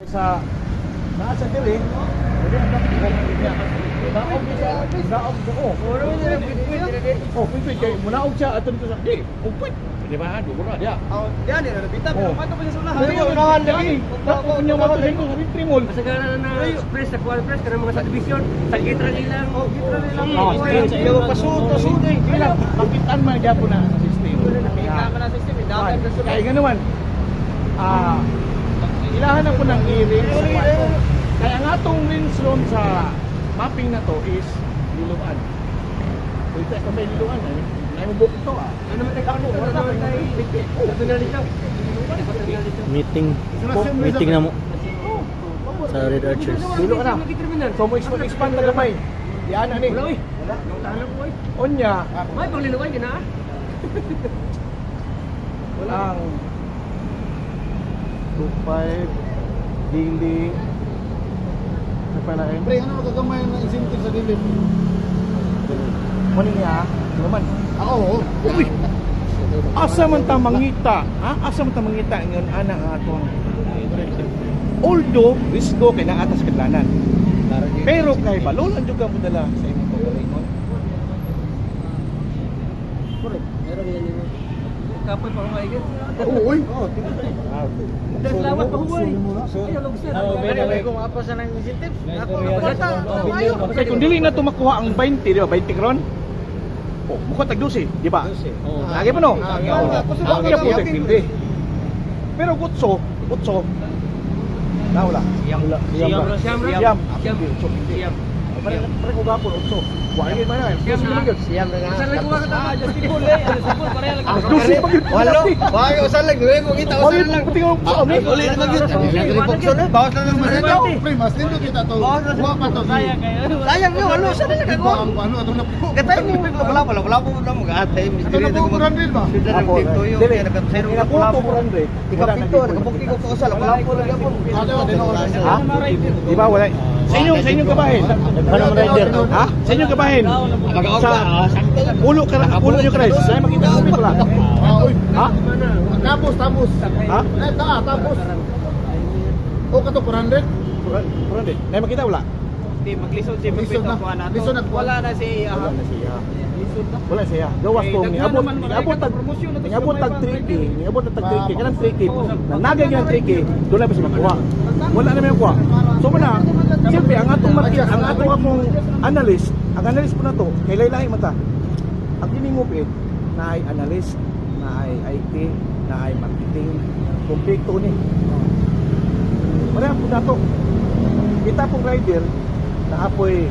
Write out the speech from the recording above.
sa nasa diri. Pwede ang kapitong niya. Daog siya. Daog siya. Oh, pwede kay munaog siya ato dito sa di. Oh, pwede. Di ba? Dugo na dia. Oh, dia ni nabita pero mato pa sa unahan. Pero unahan lagi. Tapos niya mato dito sa trimol. Masagana na press sa kual press kana mga subdivision. Sa gitra nilang. Oh, gitra nilang. Oh, iyo pasuto sudo. Kailan makitaan man gyapon na sa system. Nakita man na system, dapat na kaya nga naman. Ilahan na po ng i-rinse sa kwarto. Kaya ang atong rinse room sa mapping na to is liluan. So ito kung may liluan eh. Ay mo bukit to ah. Ano man tayo ako? Wala man tayo. Meeting na mo sa Red Archers. Lilo ka na. So mo expand na gamay. Yan ani. Wala oy. Wala ko oy. Onya. May pagliluan ka na. Ang 2.5 daily nagpalain. Pre, ano magagamay na incentive sa dilim? Muni niya, naman. Oo. Uy. Asa man ta mangita? Ha? Asa man ta mangita ngon ana ang atong. Although risgo kay na atas kadlanan. Pero kay balon ang juga mo dala sa imong pagalingon. Correct. Meron yan nimo. Kapoy pa mga igan. Uy. Salamat pa huway. Ayo lugsan. Pero kung apa sa nang incentive? Ako basta. Okay, kung dili na to makuha ang 20, di ba? 20 kron. Oh, mukha tag 12, di ba? Oh. Lagi pa no? Lagi po tag 20. Pero gutso. Nawala. Siyam. Pare ko gapon utso. Wa gyud man. Siyam na. Siyam na nga. Saan lang kuha ka ta? Just people eh. Sabon pareha lang. Dusi pa gyud. Walo. Bayo usan lang, duwe ko kita usan lang. Pati ko sa ni. Uli naman gyud. Nagre-boxon eh. Bawas na lang mas ito. Pre, mas lindo kita to. Wa pa to. Sayang yo, walo sa lang ako. Ano ato na po. Gatay mo wala po mo gatay. Misteri na ko. Ako toyo kaya nagkasero Ina puto ko ran re. Ikapito, nakabukti ko po usal. Wala po lagi ako. Ha? Di ba wala? Sa inyong kabahin. Ano man rider? Ha? Sa inyong kabahin. Sa ulo nyo Chris. Saya makita ko pala. Ha? Tapos. Ha? Tapos. O kato 400? Kurang din. Nay makita wala. Di maglisod si Lisod na. Lisod na. Wala na si Wala na siya. Wala siya. Gawas ko ni abot tag 3K. Ni abot tag 3K. Kanang 3K. Nagay gyud 3K. Doon na ba siya makuha. Wala na may kuha. So muna, siyempre ang atong market, ang atong akong analyst po na to, kay laylay mata. Ang diningupit na ay analyst, na ay IT, na ay marketing, kompleto ni. Wala po na to. Kita pong rider na apoy